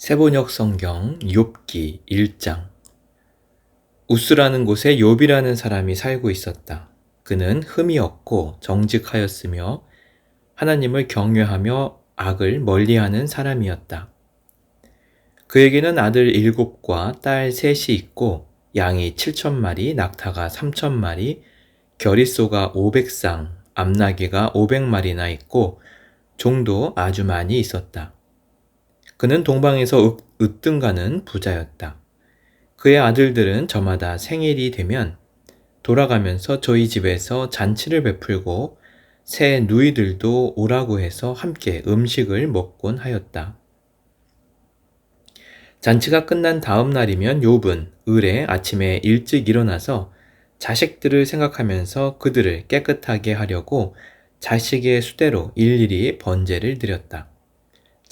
세번역 성경 욥기 1장. 우스라는 곳에 욥이라는 사람이 살고 있었다. 그는 흠이 없고 정직하였으며 하나님을 경외하며 악을 멀리하는 사람이었다. 그에게는 아들 7과 딸 3이 있고 양이 7,000마리, 낙타가 3,000마리, 겨릿소가 500쌍, 암나귀가 500마리나 있고 종도 아주 많이 있었다. 그는 동방에서 으뜸가는 부자였다. 그의 아들들은 저마다 생일이 되면 돌아가면서 저희 집에서 잔치를 베풀고 새 누이들도 오라고 해서 함께 음식을 먹곤 하였다. 잔치가 끝난 다음 날이면 욥은 을에 아침에 일찍 일어나서 자식들을 생각하면서 그들을 깨끗하게 하려고 자식의 수대로 일일이 번제를 드렸다.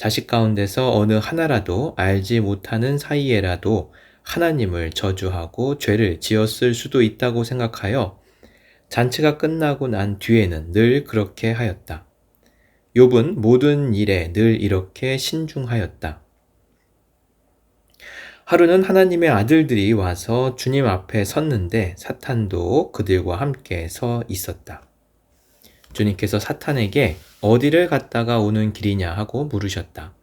자식 가운데서 어느 하나라도 알지 못하는 사이에라도 하나님을 저주하고 죄를 지었을 수도 있다고 생각하여 잔치가 끝나고 난 뒤에는 늘 그렇게 하였다. 욥은 모든 일에 늘 이렇게 신중하였다. 하루는 하나님의 아들들이 와서 주님 앞에 섰는데 사탄도 그들과 함께 서 있었다. 주님께서 사탄에게 어디를 갔다가 오는 길이냐 하고 물으셨다.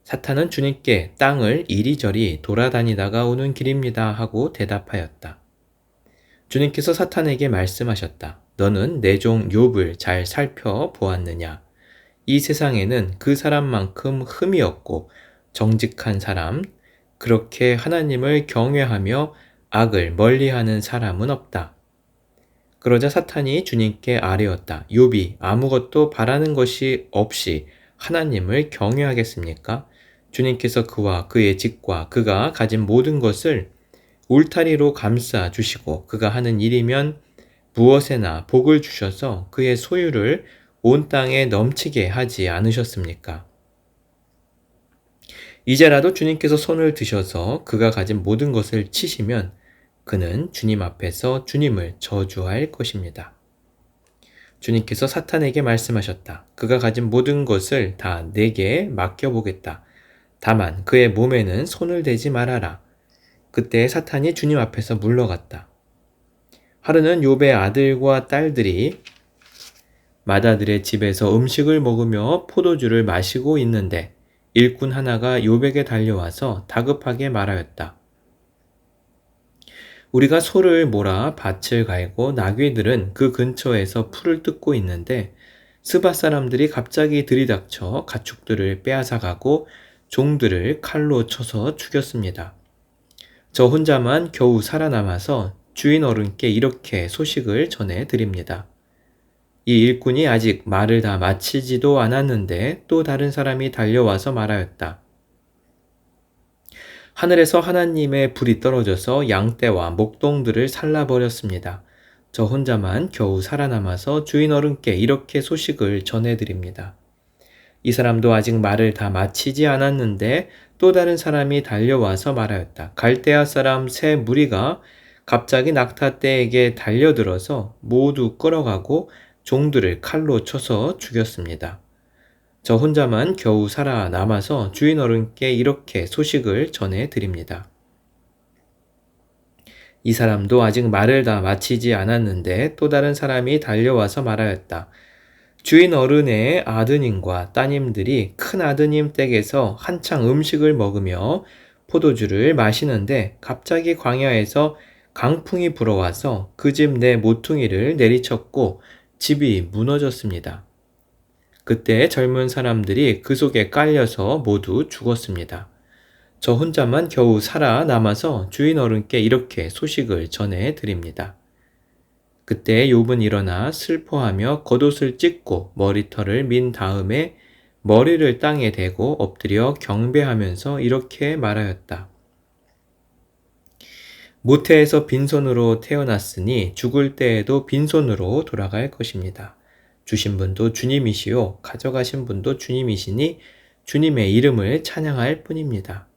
사탄은 주님께 땅을 이리저리 돌아다니다가 오는 길입니다 하고 대답하였다. 주님께서 사탄에게 말씀하셨다. 너는 내 종 욥을 잘 살펴보았느냐? 이 세상에는 그 사람만큼 흠이 없고 정직한 사람, 그렇게 하나님을 경외하며 악을 멀리하는 사람은 없다. 그러자 사탄이 주님께 아뢰었다. 욥이 아무것도 바라는 것이 없이 하나님을 경외하겠습니까? 주님께서 그와 그의 집과 그가 가진 모든 것을 울타리로 감싸 주시고 그가 하는 일이면 무엇에나 복을 주셔서 그의 소유를 온 땅에 넘치게 하지 않으셨습니까? 이제라도 주님께서 손을 드셔서 그가 가진 모든 것을 치시면 그는 주님 앞에서 주님을 저주할 것입니다. 주님께서 사탄에게 말씀하셨다. 그가 가진 모든 것을 다 내게 맡겨보겠다. 다만 그의 몸에는 손을 대지 말아라. 그때 사탄이 주님 앞에서 물러갔다. 하루는 욥의 아들과 딸들이 맏아들의 집에서 음식을 먹으며 포도주를 마시고 있는데 일꾼 하나가 욥에게 달려와서 다급하게 말하였다. 우리가 소를 몰아 밭을 갈고 나귀들은 그 근처에서 풀을 뜯고 있는데 스바 사람들이 갑자기 들이닥쳐 가축들을 빼앗아가고 종들을 칼로 쳐서 죽였습니다. 저 혼자만 겨우 살아남아서 주인 어른께 이렇게 소식을 전해드립니다. 이 일꾼이 아직 말을 다 마치지도 않았는데 또 다른 사람이 달려와서 말하였다. 하늘에서 하나님의 불이 떨어져서 양떼와 목동들을 살라버렸습니다. 저 혼자만 겨우 살아남아서 주인 어른께 이렇게 소식을 전해드립니다. 이 사람도 아직 말을 다 마치지 않았는데 또 다른 사람이 달려와서 말하였다. 갈대아 사람 세 무리가 갑자기 낙타떼에게 달려들어서 모두 끌어가고 종들을 칼로 쳐서 죽였습니다. 저 혼자만 겨우 살아남아서 주인 어른께 이렇게 소식을 전해드립니다. 이 사람도 아직 말을 다 마치지 않았는데 또 다른 사람이 달려와서 말하였다. 주인 어른의 아드님과 따님들이 큰 아드님 댁에서 한창 음식을 먹으며 포도주를 마시는데 갑자기 광야에서 강풍이 불어와서 그 집 내 모퉁이를 내리쳤고 집이 무너졌습니다. 그때 젊은 사람들이 그 속에 깔려서 모두 죽었습니다. 저 혼자만 겨우 살아남아서 주인 어른께 이렇게 소식을 전해 드립니다. 그때 욥은 일어나 슬퍼하며 겉옷을 찢고 머리털을 민 다음에 머리를 땅에 대고 엎드려 경배하면서 이렇게 말하였다. 모태에서 빈손으로 태어났으니 죽을 때에도 빈손으로 돌아갈 것입니다. 주신 분도 주님이시요 가져가신 분도 주님이시니 주님의 이름을 찬양할 뿐입니다.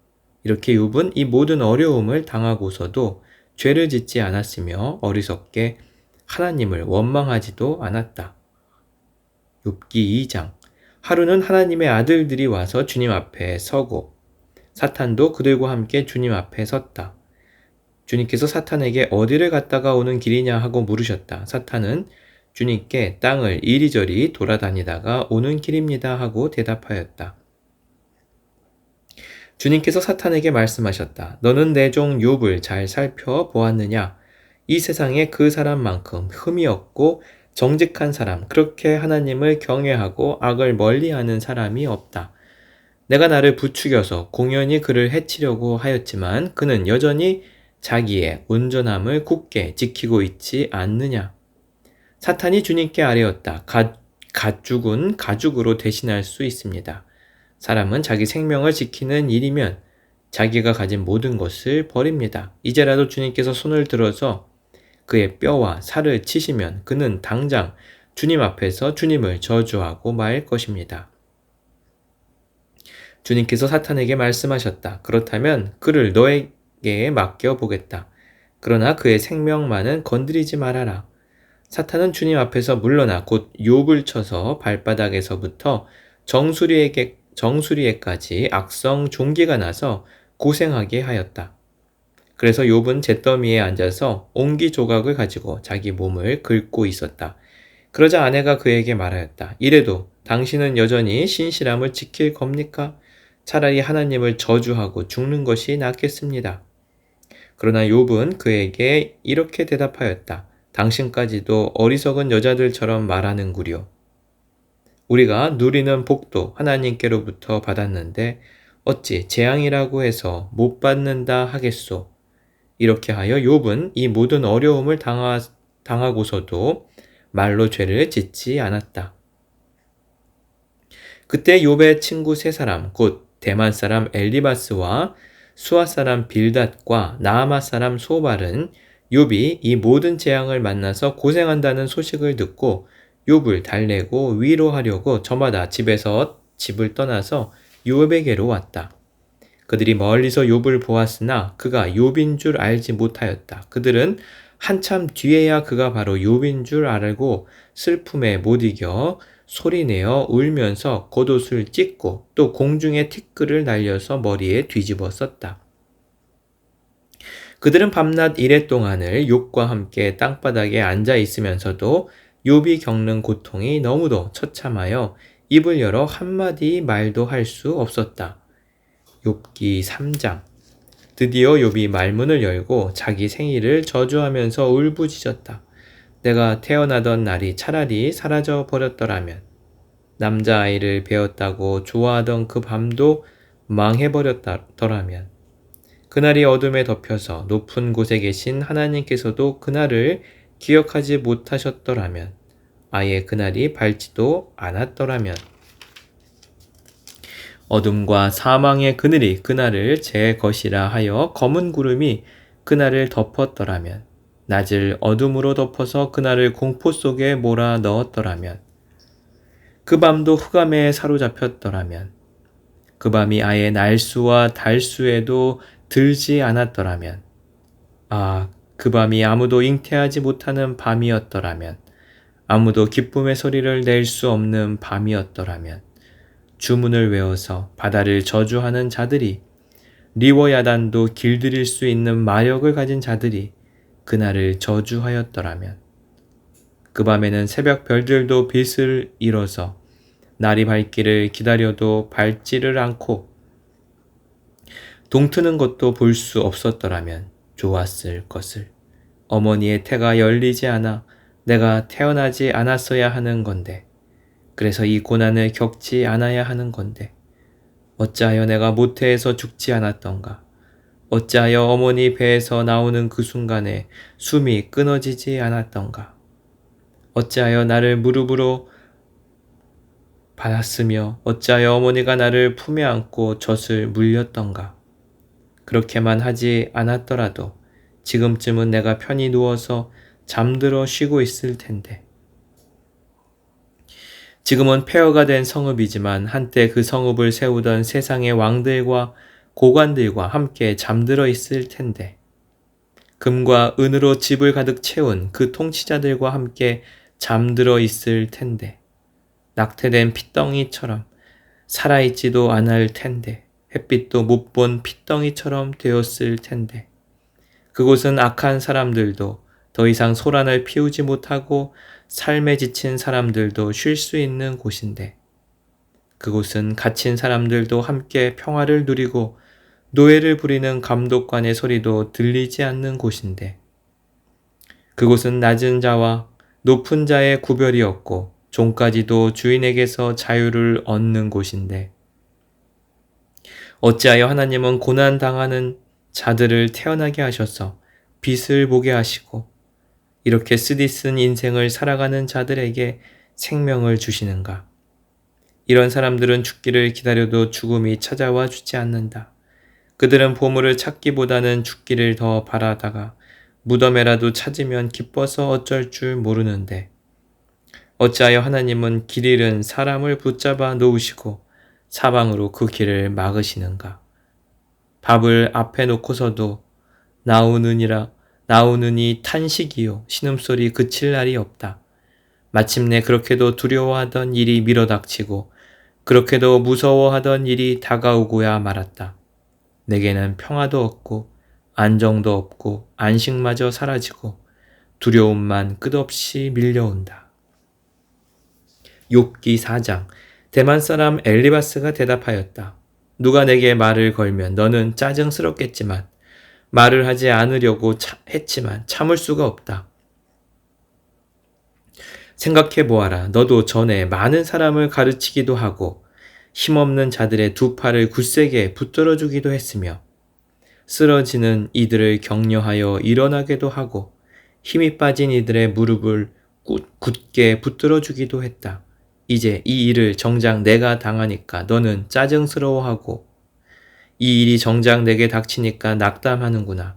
이렇게 욥은 이 모든 어려움을 당하고서도 죄를 짓지 않았으며 어리석게 하나님을 원망하지도 않았다. 욥기 2장. 하루는 하나님의 아들들이 와서 주님 앞에 서고 사탄도 그들과 함께 주님 앞에 섰다. 주님께서 사탄에게 어디를 갔다가 오는 길이냐 하고 물으셨다. 사탄은 주님께 땅을 이리저리 돌아다니다가 오는 길입니다 하고 대답하였다. 주님께서 사탄에게 말씀하셨다. 너는 내 종 욥을 잘 살펴보았느냐? 이 세상에 그 사람만큼 흠이 없고 정직한 사람, 그렇게 하나님을 경외하고 악을 멀리하는 사람이 없다. 내가 나를 부추겨서 공연히 그를 해치려고 하였지만 그는 여전히 자기의 온전함을 굳게 지키고 있지 않느냐? 사탄이 주님께 아뢰었다. 가죽은 가죽으로 대신할 수 있습니다. 사람은 자기 생명을 지키는 일이면 자기가 가진 모든 것을 버립니다. 이제라도 주님께서 손을 들어서 그의 뼈와 살을 치시면 그는 당장 주님 앞에서 주님을 저주하고 말 것입니다. 주님께서 사탄에게 말씀하셨다. 그렇다면 그를 너에게 맡겨보겠다. 그러나 그의 생명만은 건드리지 말아라. 사탄은 주님 앞에서 물러나 곧 욥을 쳐서 발바닥에서부터 정수리에까지 악성 종기가 나서 고생하게 하였다. 그래서 욥은 잿더미에 앉아서 옹기 조각을 가지고 자기 몸을 긁고 있었다. 그러자 아내가 그에게 말하였다. 이래도 당신은 여전히 신실함을 지킬 겁니까? 차라리 하나님을 저주하고 죽는 것이 낫겠습니다. 그러나 욥은 그에게 이렇게 대답하였다. 당신까지도 어리석은 여자들처럼 말하는구려. 우리가 누리는 복도 하나님께로부터 받았는데 어찌 재앙이라고 해서 못 받는다 하겠소. 이렇게 하여 욥은 이 모든 어려움을 당하고서도 말로 죄를 짓지 않았다. 그때 욥의 친구 세 사람, 곧 대만 사람 엘리바스와 수아 사람 빌닷과 나아마 사람 소발은 욥이 이 모든 재앙을 만나서 고생한다는 소식을 듣고 욥을 달래고 위로하려고 저마다 집을 떠나서 욥에게로 왔다. 그들이 멀리서 욥을 보았으나 그가 욥인 줄 알지 못하였다. 그들은 한참 뒤에야 그가 바로 욥인 줄 알고 슬픔에 못 이겨 소리내어 울면서 겉옷을 찢고 또 공중에 티끌을 날려서 머리에 뒤집어 썼다. 그들은 밤낮 이래 동안을 욥과 함께 땅바닥에 앉아 있으면서도 욥이 겪는 고통이 너무도 처참하여 입을 열어 한마디 말도 할 수 없었다. 욥기 3장. 드디어 욥이 말문을 열고 자기 생일을 저주하면서 울부짖었다. 내가 태어나던 날이 차라리 사라져 버렸더라면, 남자아이를 배웠다고 좋아하던 그 밤도 망해버렸더라면, 그날이 어둠에 덮여서 높은 곳에 계신 하나님께서도 그날을 기억하지 못하셨더라면, 아예 그날이 밝지도 않았더라면, 어둠과 사망의 그늘이 그날을 제 것이라 하여 검은 구름이 그날을 덮었더라면, 낮을 어둠으로 덮어서 그날을 공포 속에 몰아 넣었더라면, 그 밤도 흑암에 사로잡혔더라면, 그 밤이 아예 날수와 달수에도 들지 않았더라면, 그 밤이 아무도 잉태하지 못하는 밤이었더라면, 아무도 기쁨의 소리를 낼 수 없는 밤이었더라면, 주문을 외워서 바다를 저주하는 자들이, 리워야단도 길들일 수 있는 마력을 가진 자들이 그날을 저주하였더라면, 그 밤에는 새벽 별들도 빛을 잃어서 날이 밝기를 기다려도 밝지를 않고 동트는 것도 볼 수 없었더라면 좋았을 것을. 어머니의 태가 열리지 않아 내가 태어나지 않았어야 하는 건데, 그래서 이 고난을 겪지 않아야 하는 건데, 어찌하여 내가 모태에서 죽지 않았던가? 어찌하여 어머니 배에서 나오는 그 순간에 숨이 끊어지지 않았던가? 어찌하여 나를 무릎으로 받았으며 어찌하여 어머니가 나를 품에 안고 젖을 물렸던가? 그렇게만 하지 않았더라도 지금쯤은 내가 편히 누워서 잠들어 쉬고 있을 텐데. 지금은 폐허가 된 성읍이지만 한때 그 성읍을 세우던 세상의 왕들과 고관들과 함께 잠들어 있을 텐데, 금과 은으로 집을 가득 채운 그 통치자들과 함께 잠들어 있을 텐데, 낙태된 핏덩이처럼 살아있지도 않을 텐데, 햇빛도 못 본 핏덩이처럼 되었을 텐데 그곳은 악한 사람들도 더 이상 소란을 피우지 못하고 삶에 지친 사람들도 쉴 수 있는 곳인데 그곳은 갇힌 사람들도 함께 평화를 누리고 노예를 부리는 감독관의 소리도 들리지 않는 곳인데 그곳은 낮은 자와 높은 자의 구별이 없고 종까지도 주인에게서 자유를 얻는 곳인데 어찌하여 하나님은 고난당하는 자들을 태어나게 하셔서 빛을 보게 하시고 이렇게 쓰디쓴 인생을 살아가는 자들에게 생명을 주시는가? 이런 사람들은 죽기를 기다려도 죽음이 찾아와 주지 않는다. 그들은 보물을 찾기보다는 죽기를 더 바라다가 무덤에라도 찾으면 기뻐서 어쩔 줄 모르는데 어찌하여 하나님은 길 잃은 사람을 붙잡아 놓으시고 사방으로 그 길을 막으시는가? 밥을 앞에 놓고서도 나오느니 탄식이요 신음소리 그칠 날이 없다. 마침내 그렇게도 두려워하던 일이 밀어닥치고 그렇게도 무서워하던 일이 다가오고야 말았다. 내게는 평화도 없고 안정도 없고 안식마저 사라지고 두려움만 끝없이 밀려온다. 욥기 4장. 대만 사람 엘리바스가 대답하였다. 누가 내게 말을 걸면 너는 짜증스럽겠지만 말을 하지 않으려고 했지만 참을 수가 없다. 생각해 보아라. 너도 전에 많은 사람을 가르치기도 하고 힘없는 자들의 두 팔을 굳세게 붙들어 주기도 했으며 쓰러지는 이들을 격려하여 일어나게도 하고 힘이 빠진 이들의 무릎을 굳게 붙들어 주기도 했다. 이제 이 일을 정작 내가 당하니까 너는 짜증스러워하고 이 일이 정작 내게 닥치니까 낙담하는구나.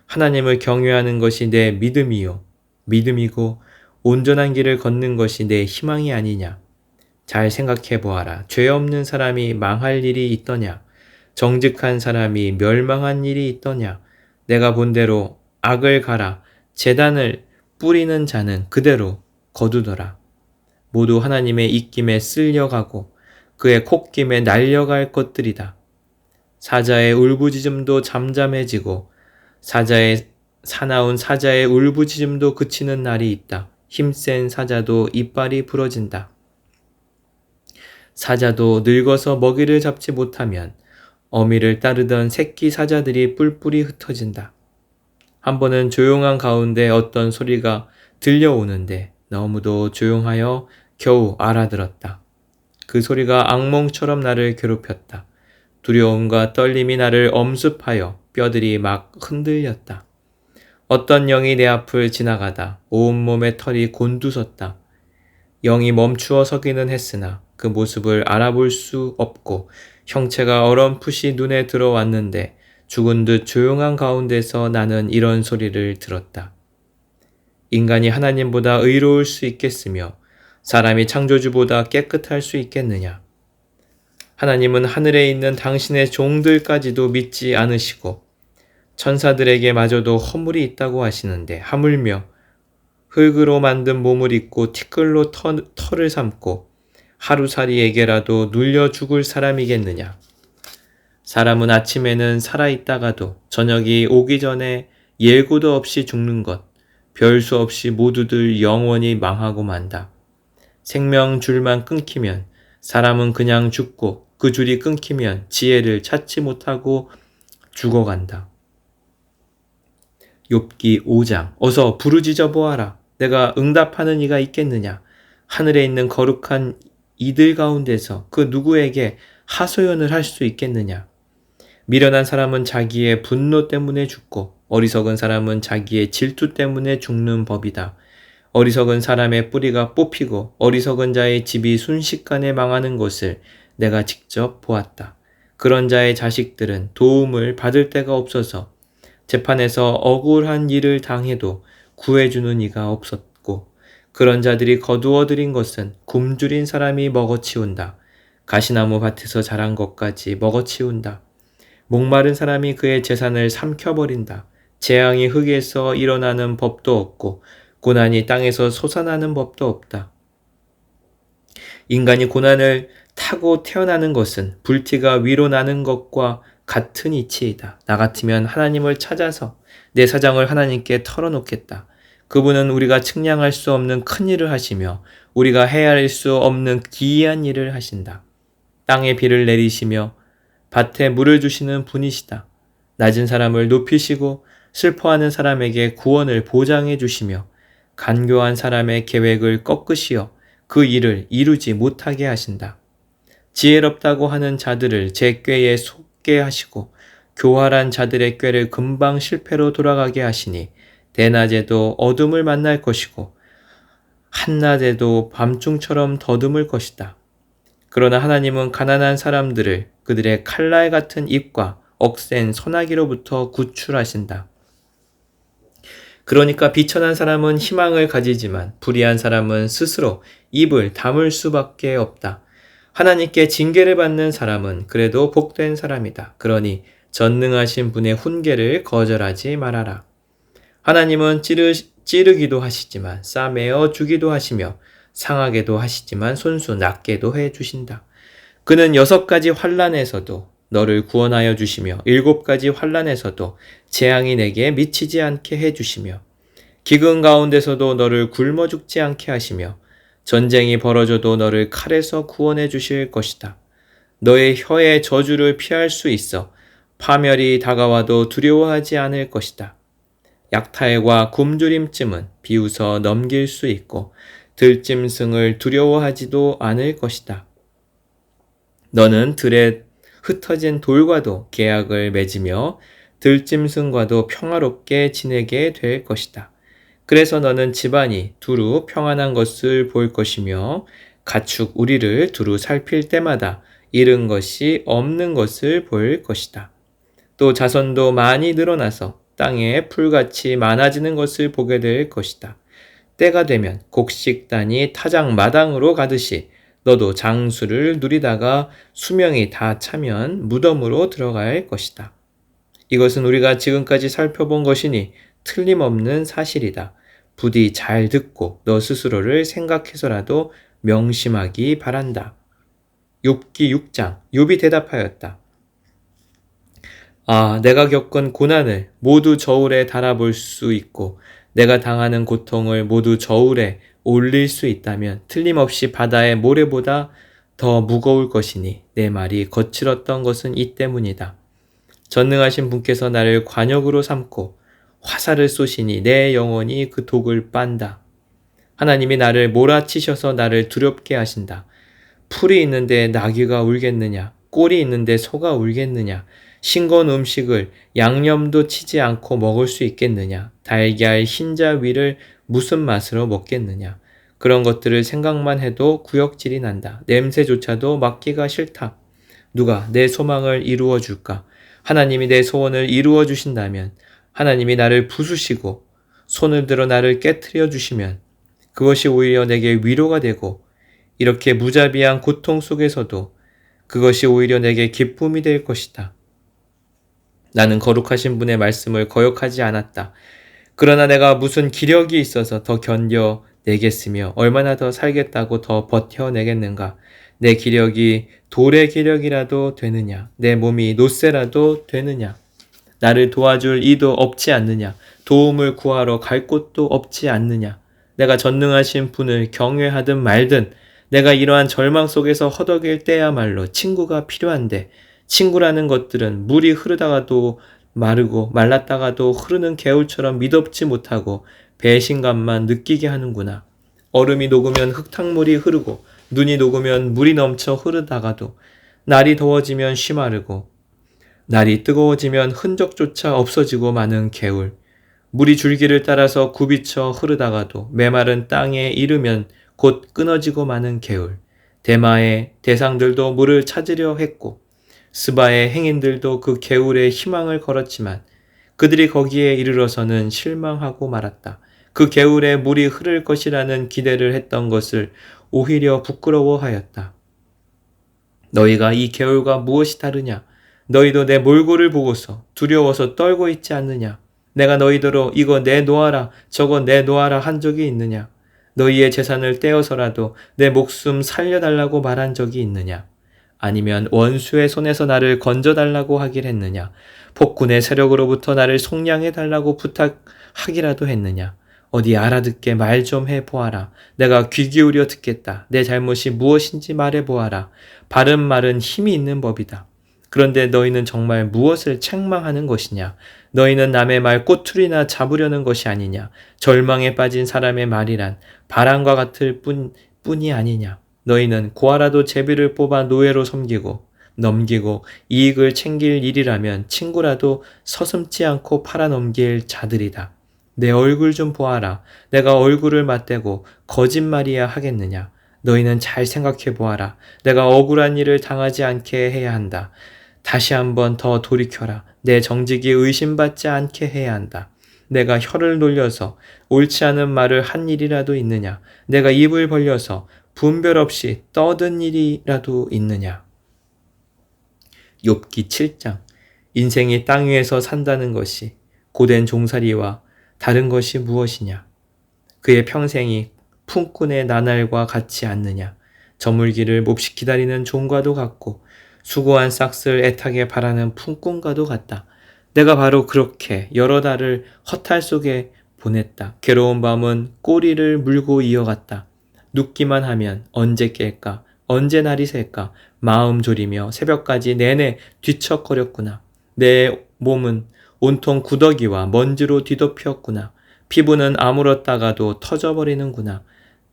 하나님을 경외하는 것이 내 믿음이고 온전한 길을 걷는 것이 내 희망이 아니냐. 잘 생각해 보아라. 죄 없는 사람이 망할 일이 있더냐. 정직한 사람이 멸망한 일이 있더냐. 내가 본 대로 악을 갈아 재단을 뿌리는 자는 그대로 거두더라. 모두 하나님의 입김에 쓸려가고 그의 콧김에 날려갈 것들이다. 사자의 울부짖음도 잠잠해지고 사나운 사자의 울부짖음도 그치는 날이 있다. 힘센 사자도 이빨이 부러진다. 사자도 늙어서 먹이를 잡지 못하면 어미를 따르던 새끼 사자들이 뿔뿔이 흩어진다. 한 번은 조용한 가운데 어떤 소리가 들려오는데 너무도 조용하여 겨우 알아들었다. 그 소리가 악몽처럼 나를 괴롭혔다. 두려움과 떨림이 나를 엄습하여 뼈들이 막 흔들렸다. 어떤 영이 내 앞을 지나가다 온몸에 털이 곤두섰다. 영이 멈추어 서기는 했으나 그 모습을 알아볼 수 없고 형체가 어렴풋이 눈에 들어왔는데 죽은 듯 조용한 가운데서 나는 이런 소리를 들었다. 인간이 하나님보다 의로울 수 있겠으며 사람이 창조주보다 깨끗할 수 있겠느냐. 하나님은 하늘에 있는 당신의 종들까지도 믿지 않으시고 천사들에게 마저도 허물이 있다고 하시는데 하물며 흙으로 만든 몸을 입고 티끌로 털을 삼고 하루살이에게라도 눌려 죽을 사람이겠느냐. 사람은 아침에는 살아있다가도 저녁이 오기 전에 예고도 없이 죽는 것, 별수 없이 모두들 영원히 망하고 만다. 생명줄만 끊기면 사람은 그냥 죽고 그 줄이 끊기면 지혜를 찾지 못하고 죽어간다. 욥기 5장. 어서 부르짖어 보아라. 내가 응답하는 이가 있겠느냐. 하늘에 있는 거룩한 이들 가운데서 그 누구에게 하소연을 할 수 있겠느냐. 미련한 사람은 자기의 분노 때문에 죽고 어리석은 사람은 자기의 질투 때문에 죽는 법이다. 어리석은 사람의 뿌리가 뽑히고 어리석은 자의 집이 순식간에 망하는 것을 내가 직접 보았다. 그런 자의 자식들은 도움을 받을 데가 없어서 재판에서 억울한 일을 당해도 구해주는 이가 없었고 그런 자들이 거두어들인 것은 굶주린 사람이 먹어치운다. 가시나무 밭에서 자란 것까지 먹어치운다. 목마른 사람이 그의 재산을 삼켜버린다. 재앙이 흙에서 일어나는 법도 없고 고난이 땅에서 솟아나는 법도 없다. 인간이 고난을 타고 태어나는 것은 불티가 위로 나는 것과 같은 이치이다. 나 같으면 하나님을 찾아서 내 사정을 하나님께 털어놓겠다. 그분은 우리가 측량할 수 없는 큰 일을 하시며 우리가 헤아릴 수 없는 기이한 일을 하신다. 땅에 비를 내리시며 밭에 물을 주시는 분이시다. 낮은 사람을 높이시고 슬퍼하는 사람에게 구원을 보장해 주시며 간교한 사람의 계획을 꺾으시어 그 일을 이루지 못하게 하신다. 지혜롭다고 하는 자들을 제 꾀에 속게 하시고 교활한 자들의 꾀를 금방 실패로 돌아가게 하시니 대낮에도 어둠을 만날 것이고 한낮에도 밤중처럼 더듬을 것이다. 그러나 하나님은 가난한 사람들을 그들의 칼날 같은 입과 억센 소나기로부터 구출하신다. 그러니까 비천한 사람은 희망을 가지지만 불의한 사람은 스스로 입을 다물 수밖에 없다. 하나님께 징계를 받는 사람은 그래도 복된 사람이다. 그러니 전능하신 분의 훈계를 거절하지 말아라. 하나님은 찌르기도 하시지만 싸매어 주기도 하시며 상하게도 하시지만 손수 낫게도 해주신다. 그는 6가지 환난에서도 너를 구원하여 주시며 7가지 환난에서도 재앙이 내게 미치지 않게 해주시며 기근 가운데서도 너를 굶어 죽지 않게 하시며 전쟁이 벌어져도 너를 칼에서 구원해 주실 것이다. 너의 혀의 저주를 피할 수 있어 파멸이 다가와도 두려워하지 않을 것이다. 약탈과 굶주림쯤은 비웃어 넘길 수 있고 들짐승을 두려워하지도 않을 것이다. 너는 들에 흩어진 돌과도 계약을 맺으며 들짐승과도 평화롭게 지내게 될 것이다. 그래서 너는 집안이 두루 평안한 것을 볼 것이며 가축 우리를 두루 살필 때마다 잃은 것이 없는 것을 볼 것이다. 또 자손도 많이 늘어나서 땅에 풀같이 많아지는 것을 보게 될 것이다. 때가 되면 곡식단이 타작 마당으로 가듯이 너도 장수를 누리다가 수명이 다 차면 무덤으로 들어갈 것이다. 이것은 우리가 지금까지 살펴본 것이니 틀림없는 사실이다. 부디 잘 듣고 너 스스로를 생각해서라도 명심하기 바란다. 욥기 6장 욥이 대답하였다. 내가 겪은 고난을 모두 저울에 달아볼 수 있고 내가 당하는 고통을 모두 저울에 올릴 수 있다면 틀림없이 바다의 모래보다 더 무거울 것이니 내 말이 거칠었던 것은 이 때문이다. 전능하신 분께서 나를 관역으로 삼고 화살을 쏘시니 내 영혼이 그 독을 빤다. 하나님이 나를 몰아치셔서 나를 두렵게 하신다. 풀이 있는데 나귀가 울겠느냐? 꼴이 있는데 소가 울겠느냐? 싱거운 음식을 양념도 치지 않고 먹을 수 있겠느냐? 달걀 흰자 위를 무슨 맛으로 먹겠느냐? 그런 것들을 생각만 해도 구역질이 난다. 냄새조차도 맡기가 싫다. 누가 내 소망을 이루어 줄까? 하나님이 내 소원을 이루어 주신다면, 하나님이 나를 부수시고 손을 들어 나를 깨트려 주시면 그것이 오히려 내게 위로가 되고 이렇게 무자비한 고통 속에서도 그것이 오히려 내게 기쁨이 될 것이다. 나는 거룩하신 분의 말씀을 거역하지 않았다. 그러나 내가 무슨 기력이 있어서 더 견뎌내겠으며 얼마나 더 살겠다고 더 버텨내겠는가. 내 기력이 돌의 기력이라도 되느냐. 내 몸이 놋새라도 되느냐. 나를 도와줄 이도 없지 않느냐. 도움을 구하러 갈 곳도 없지 않느냐. 내가 전능하신 분을 경외하든 말든 내가 이러한 절망 속에서 허덕일 때야말로 친구가 필요한데 친구라는 것들은 물이 흐르다가도 마르고 말랐다가도 흐르는 개울처럼 미덥지 못하고 배신감만 느끼게 하는구나. 얼음이 녹으면 흙탕물이 흐르고 눈이 녹으면 물이 넘쳐 흐르다가도 날이 더워지면 쉬마르고 날이 뜨거워지면 흔적조차 없어지고 마는 개울. 물이 줄기를 따라서 굽이쳐 흐르다가도 메마른 땅에 이르면 곧 끊어지고 마는 개울. 대마의 대상들도 물을 찾으려 했고 스바의 행인들도 그 개울에 희망을 걸었지만 그들이 거기에 이르러서는 실망하고 말았다. 그 개울에 물이 흐를 것이라는 기대를 했던 것을 오히려 부끄러워하였다. 너희가 이 개울과 무엇이 다르냐? 너희도 내 몰골을 보고서 두려워서 떨고 있지 않느냐? 내가 너희더러 이거 내놓아라 저거 내놓아라 한 적이 있느냐? 너희의 재산을 떼어서라도 내 목숨 살려달라고 말한 적이 있느냐? 아니면 원수의 손에서 나를 건져달라고 하길 했느냐? 폭군의 세력으로부터 나를 속량해달라고 부탁하기라도 했느냐? 어디 알아듣게 말 좀 해보아라. 내가 귀 기울여 듣겠다. 내 잘못이 무엇인지 말해보아라. 바른 말은 힘이 있는 법이다. 그런데 너희는 정말 무엇을 책망하는 것이냐? 너희는 남의 말 꼬투리나 잡으려는 것이 아니냐? 절망에 빠진 사람의 말이란 바람과 같을 뿐이 아니냐? 너희는 고아라도 제비를 뽑아 노예로 넘기고 이익을 챙길 일이라면 친구라도 서슴지 않고 팔아넘길 자들이다. 내 얼굴 좀 보아라. 내가 얼굴을 맞대고 거짓말이야 하겠느냐? 너희는 잘 생각해 보아라. 내가 억울한 일을 당하지 않게 해야 한다. 다시 한번 더 돌이켜라. 내 정직이 의심받지 않게 해야 한다. 내가 혀를 놀려서 옳지 않은 말을 한 일이라도 있느냐? 내가 입을 벌려서 분별 없이 떠든 일이라도 있느냐? 욥기 7장. 인생이 땅 위에서 산다는 것이 고된 종살이와 다른 것이 무엇이냐? 그의 평생이 품꾼의 나날과 같지 않느냐? 저물기를 몹시 기다리는 종과도 같고 수고한 싹을 애타게 바라는 품꾼과도 같다. 내가 바로 그렇게 여러 달을 허탈 속에 보냈다. 괴로운 밤은 꼬리를 물고 이어갔다. 눕기만 하면 언제 깰까? 언제 날이 셀까? 마음 졸이며 새벽까지 내내 뒤척거렸구나. 내 몸은 온통 구더기와 먼지로 뒤덮였구나. 피부는 아물었다가도 터져버리는구나.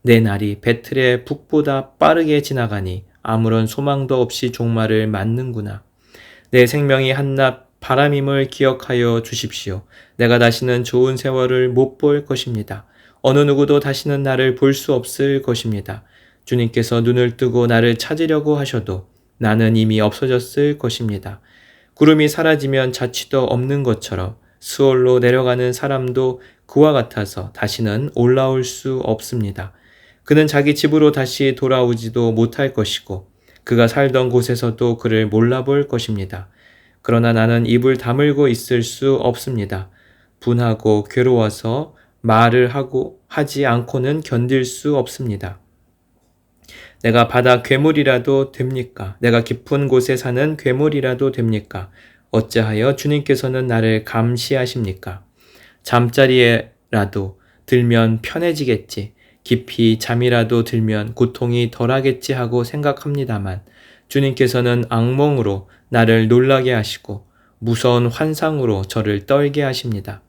내 날이 배틀의 북보다 빠르게 지나가니 아무런 소망도 없이 종말을 맞는구나. 내 생명이 한낱 바람임을 기억하여 주십시오. 내가 다시는 좋은 세월을 못 볼 것입니다. 어느 누구도 다시는 나를 볼 수 없을 것입니다. 주님께서 눈을 뜨고 나를 찾으려고 하셔도 나는 이미 없어졌을 것입니다. 구름이 사라지면 자취도 없는 것처럼 수월로 내려가는 사람도 그와 같아서 다시는 올라올 수 없습니다. 그는 자기 집으로 다시 돌아오지도 못할 것이고 그가 살던 곳에서도 그를 몰라볼 것입니다. 그러나 나는 입을 다물고 있을 수 없습니다. 분하고 괴로워서 말을 하지 않고는 견딜 수 없습니다. 내가 바다 괴물이라도 됩니까? 내가 깊은 곳에 사는 괴물이라도 됩니까? 어찌하여 주님께서는 나를 감시하십니까? 잠자리에라도 들면 편해지겠지. 깊이 잠이라도 들면 고통이 덜하겠지 하고 생각합니다만 주님께서는 악몽으로 나를 놀라게 하시고 무서운 환상으로 저를 떨게 하십니다.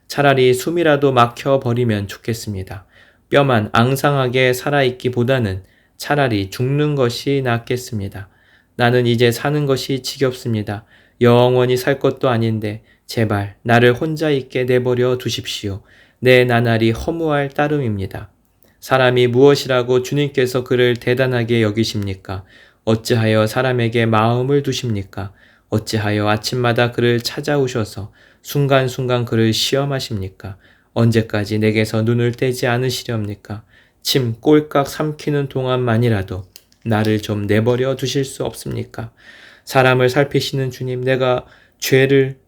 차라리 숨이라도 막혀버리면 좋겠습니다. 뼈만 앙상하게 살아있기보다는 차라리 죽는 것이 낫겠습니다. 나는 이제 사는 것이 지겹습니다. 영원히 살 것도 아닌데 제발 나를 혼자 있게 내버려 두십시오. 내 나날이 허무할 따름입니다. 사람이 무엇이라고 주님께서 그를 대단하게 여기십니까? 어찌하여 사람에게 마음을 두십니까? 어찌하여 아침마다 그를 찾아오셔서 순간순간 그를 시험하십니까? 언제까지 내게서 눈을 떼지 않으시렵니까? 침 꼴깍 삼키는 동안만이라도 나를 좀 내버려 두실 수 없습니까? 사람을 살피시는 주님, 내가 죄를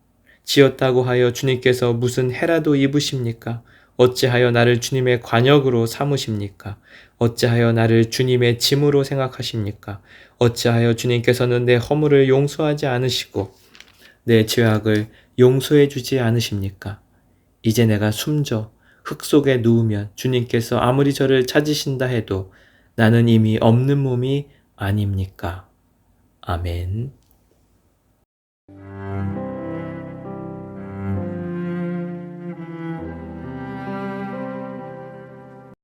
지었다고 하여 주님께서 무슨 해라도 입으십니까? 어찌하여 나를 주님의 관역으로 삼으십니까? 어찌하여 나를 주님의 짐으로 생각하십니까? 어찌하여 주님께서는 내 허물을 용서하지 않으시고 내 죄악을 용서해 주지 않으십니까? 이제 내가 숨져 흙 속에 누우면 주님께서 아무리 저를 찾으신다 해도 나는 이미 없는 몸이 아닙니까? 아멘.